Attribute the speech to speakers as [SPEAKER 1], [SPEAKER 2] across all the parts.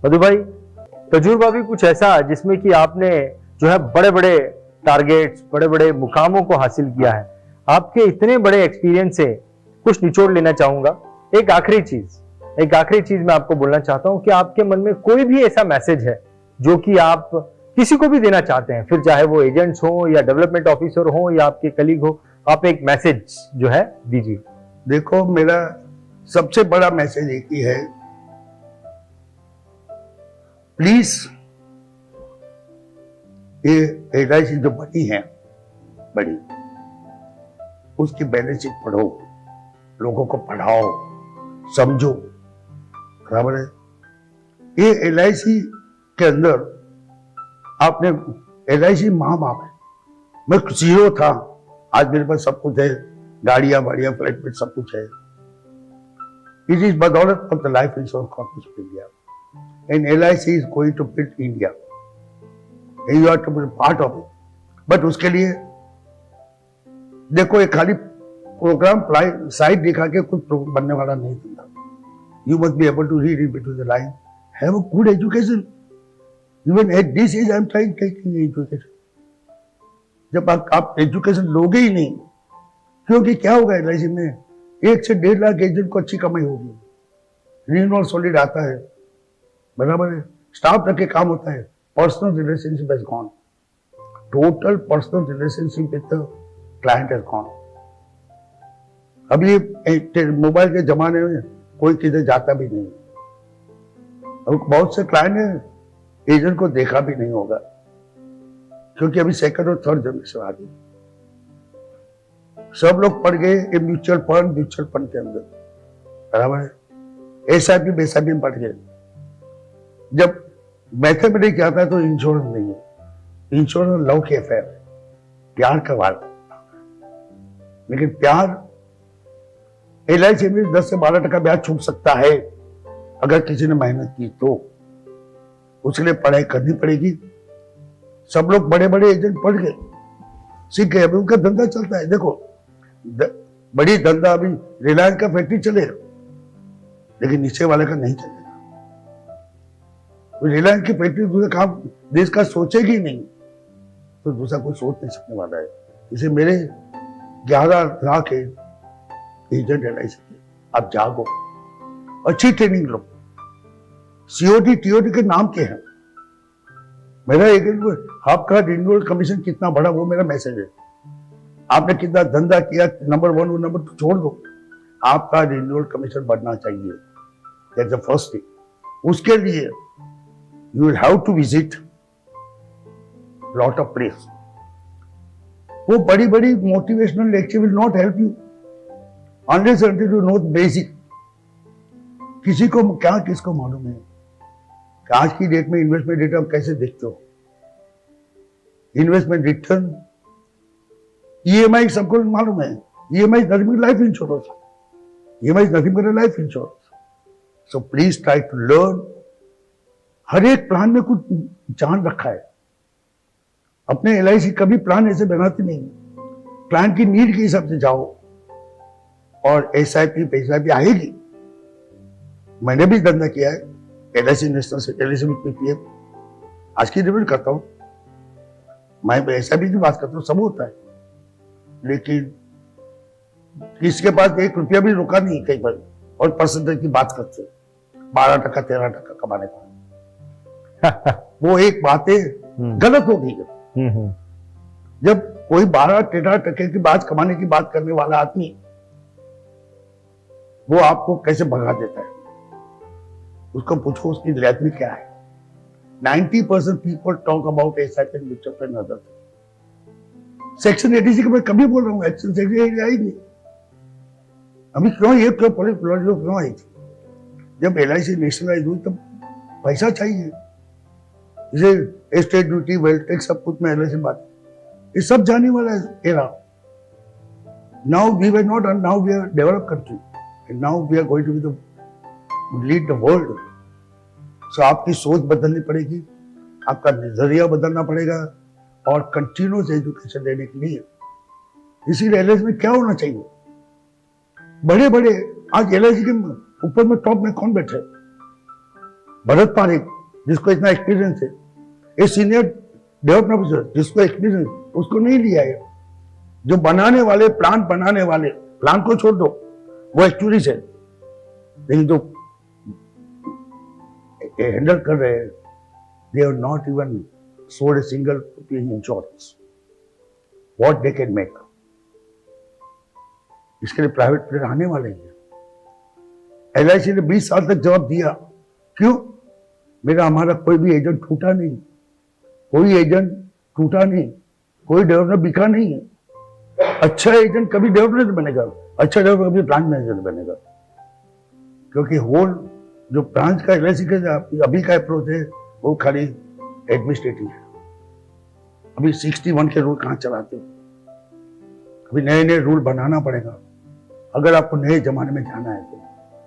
[SPEAKER 1] मधु भाई, तजुर्बा भी कुछ ऐसा जिसमें कि आपने जो है बड़े बड़े टारगेट्स, बड़े बड़े मुकामों को हासिल किया है। आपके इतने बड़े एक्सपीरियंस से कुछ निचोड़ लेना चाहूंगा। एक आखिरी चीज मैं आपको बोलना चाहता हूं कि आपके मन में कोई भी ऐसा मैसेज है जो कि आप किसी को भी देना चाहते हैं, फिर चाहे वो एजेंट्स हो या डेवलपमेंट ऑफिसर हो या आपके कलीग हो, आप एक मैसेज जो है दीजिए।
[SPEAKER 2] देखो, मेरा सबसे बड़ा मैसेज एक ही है, प्लीज ये LIC जो बड़ी उसकी बैलेंस शीट पढ़ो, लोगों को पढ़ाओ, समझो, बराबर है। ये LIC के अंदर आपने LIC माँ बाप है। मैं जीरो था, आज मेरे पास सब कुछ है, गाड़ियां बाड़ियां फ्लैट में सब कुछ है। इट इज बदौलत of the life insurance corporation of India and LIC is going to build India, you are to be part of it. But उसके लिए देखो, एक खाली प्रोग्राम साइड दिखा के कुछ बनने वाला नहीं था। You must be able to read in between the line, have a good education. Even at this age I am trying taking education. जब आप एजुकेशन लोगे ही नहीं, क्योंकि क्या होगा LIC में 1 से 1.5 लाख एजेंट को अच्छी कमाई होगी, रिन्यूअल सॉलिड आता है, बराबर है, स्टाफ रख के काम होता है, personal relationship has gone, total personal relationship with the client has gone. अभी मोबाइल के जमाने में कोई किधर जाता भी नहीं, और बहुत से क्लाइंट ने एजेंट को देखा भी नहीं होगा, क्योंकि अभी सेकंड और थर्ड जनरेशन आ गई। सब लोग पड़ गए म्यूचुअल फंड के अंदर, बराबर है, SIP बेसाइपी में पड़ गए। जब मैथमेटिक्स आता है तो इंश्योरेंस नहीं है, इंश्योरेंस लव के अफेयर है, प्यार का वार। लेकिन प्यार LIC में 10 से 12% ब्याज छूट सकता है अगर किसी ने मेहनत की तो। उसके लिए पढ़ाई करनी पड़ेगी। सब लोग बड़े बड़े एजेंट पढ़ गए, सीख गए, अभी उनका धंधा चलता है। देखो, बड़ी धंधा अभी रिलायंस का फैक्ट्री चलेगा, लेकिन नीचे वाले का नहीं चलेगा। रिलायंस की फैक्ट्री दूसरा काम देश का सोचेगी नहीं, तो दूसरा कोई सोच नहीं सकने वाला है। इसे मेरे 11 लाख एजेंट LIC के, आप जागो, अच्छी ट्रेनिंग लो। COT TOT के नाम के हैं। मेरा एजेंट आपका रिन्यूअल कमीशन कितना बढ़ा, वो मेरा मैसेज है। आपने कितना धंधा किया, नंबर 1 और नंबर 2 छोड़ दो, आपका रिन्यूअल कमीशन बढ़ना चाहिए। That's the first thing. उसके लिए you will have to visit lot of place. वो बड़ी बड़ी motivational lecture will not help you unless until you know basic. किसी को क्या, किसको मालूम है कि आज की डेट में इन्वेस्टमेंट रिटर्न कैसे देखते हो? इन्वेस्टमेंट रिटर्न, EMI सबको मालूम है। EMI is nothing but life insurance, EMI is nothing but life insurance. So please try to learn. हर एक प्लान में कुछ जान रखा है। अपने LIC कभी प्लान ऐसे बनाती नहीं, प्लान की नीड के हिसाब से जाओ, और SIP आएगी। मैंने भी धंधा किया है, LIC नेशनल से, LIC में PPF, आज की डिपेंड करता हूं मैं, SIP की बात करता हूं, सब होता है, लेकिन किसके पास 1 रुपया भी रुका नहीं कई बार, और परसेंटेज की बात करते 12% 13% कमाने का। वो एक बातें गलत हो गई है। जब कोई 12-13% की बात कमाने की बात करने वाला आदमी, वो आपको कैसे भगा देता है, उसको पूछो उसकी रियलिटी क्या है। 90% people talk about SIP and mutual fund other thing. Section 86 का मैं कभी बोल रहा हूँ, सेक्शन 86 आई नहीं अभी। क्यों ये क्यों आई थी? जब LIC नेशनलाइज हुई तब पैसा चाहिए, इसे स्टेट ड्यूटी, वेल्थ टैक्स, सब कुछ में LIC बात, ये सब जाने वाला है। Now we were not, now we are develop country, and now we are going to be the lead the world. So आपकी सोच बदलनी पड़ेगी, आपका नजरिया बदलना पड़ेगा, और कंटिन्यूस एजुकेशन देने के लिए इसीलिए LIC में क्या होना चाहिए, बड़े बड़े आज LIC के ऊपर में टॉप में कौन बैठे? भरत पारेख जिसको इतना एक्सपीरियंस है, ए सीनियर डेवलपमेंट ऑफिसर जिसको एक्सपीरियंस, उसको नहीं लिया है। जो बनाने वाले, प्लान बनाने वाले, प्लान को छोड़ दो, वो एक्चुअली है, लेकिन जो हैंडल कर रहे हैं, they are not even sold a single insurance what they can make. इसके लिए प्राइवेट प्लेयर आने वाले हैं। LIC ने 20 साल तक जवाब दिया, क्यों? हमारा कोई भी एजेंट टूटा नहीं, कोई एजेंट टूटा नहीं, कोई डेवलपर बिका नहीं है। अच्छा एजेंट कभी डेवलपर नहीं बनेगा, अच्छा डेवलपर कभी ब्रांच मैनेजर बनेगा, क्योंकि होल जो ब्रांच का LIC का अभी का अप्रोच है वो खाली एडमिनिस्ट्रेटिव है। अभी 61 के रूल कहाँ चलाते हो? अभी नए नए रूल बनाना पड़ेगा अगर आपको नए जमाने में जाना है तो।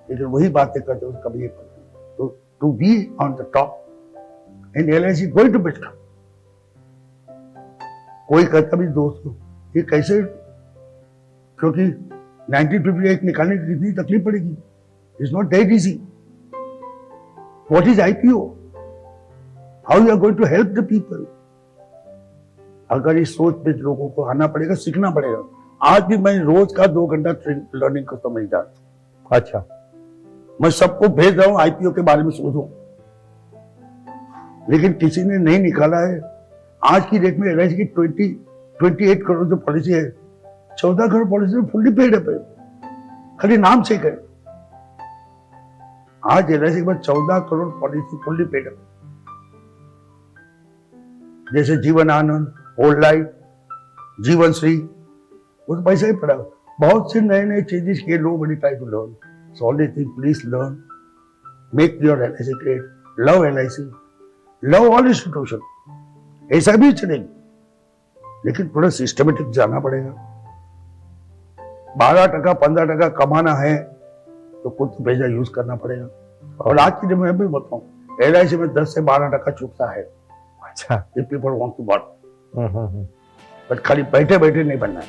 [SPEAKER 2] लेकिन वही बातें करते हो कभी तो to be on the top in LIC going to build. कोई कहता भी दोस्तों ये कैसे, क्योंकि 1958 निकालने की कितनी तकलीफ पड़ेगी, it's not that easy. What is IPO, how you are going to help the people. अगर इस सोच पे लोगों को आना पड़ेगा, सीखना पड़ेगा। आज भी मैं रोज का 2 घंटा लर्निंग करता हूँ, जाता।
[SPEAKER 1] अच्छा, मैं
[SPEAKER 2] सबको भेज रहा हूँ IPO के बारे में सोचो, लेकिन किसी ने नहीं निकाला है। आज की डेट में LIC की 28 करोड़ जो पॉलिसी है, 14 करोड़ पॉलिसी फुल्ली पेड है, खाली नाम से है। आज LIC के बाद 14 करोड़ पॉलिसी फुल्ली पेड है, जैसे जीवन आनंद, होल लाइफ, जीवन श्री, वो तो पैसा ही पड़ा। बहुत से नए नए चेंजेस किए, nobody try to learn. So only thing, please learn, make your LIC great, love LIC, love all institution. ऐसा भी चलेगी, लेकिन थोड़ा सिस्टमेटिक जाना पड़ेगा। 12% 15% कमाना है तो कुछ पैसा यूज करना पड़ेगा। और आज की जब मैं भी बताऊं, LIC में 10 से 12% चुकता है।
[SPEAKER 1] अच्छा,
[SPEAKER 2] if people want to work, but खाली बैठे बैठे नहीं बनना है।